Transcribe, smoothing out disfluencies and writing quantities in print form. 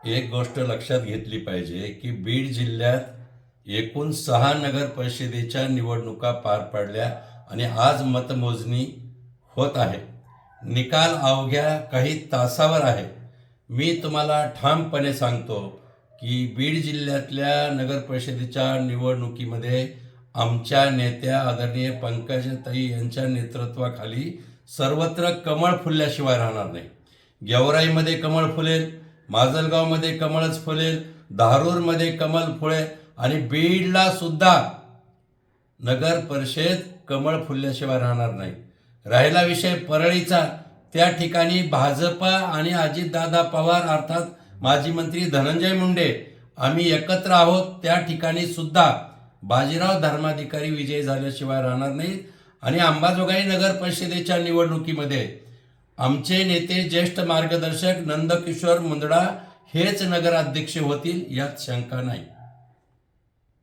एक गोष्ट लक्षात घेतली पाहिजे की बीड जिल्ह्यात एकूण 6 नगर परिषदेच्या निवडणुका पार पडल्या आणि आज मतमोजणी होत आहे. निकाल अवघ्या काही तासावर आहे. मी तुम्हाला ठामपणे सांगतो की बीड जिल्ह्यातल्या नगर परिषदेच्या निवडणुकीमध्ये आमच्या नेत्या आदरणीय पंकजाताई यांच्या नेतृत्वाखाली सर्वत्र कमळ फुलल्याशिवाय राहणार नाही. गेवराईमध्ये कमळ फुलेल, माजलगावमध्ये कमळच फुलेल, धारूरमध्ये कमळ फुलेल आणि बीडला सुद्धा नगर परिषद कमळ फुलल्याशिवाय राहणार नाही. राहिला विषय परळीचा, त्या ठिकाणी भाजप आणि अजितदादा पवार अर्थात माजी मंत्री धनंजय मुंडे आम्ही एकत्र आहोत. त्या ठिकाणी सुद्धा बाजीराव धर्माधिकारी विजयी झाल्याशिवाय राहणार नाहीत आणि अंबाजोगाई नगर परिषदेच्या निवडणुकीमध्ये आमचे नेते ज्येष्ठ मार्गदर्शक नंदकिशोर मुंदडा हेच नगराध्यक्ष होतील यात शंका नाही.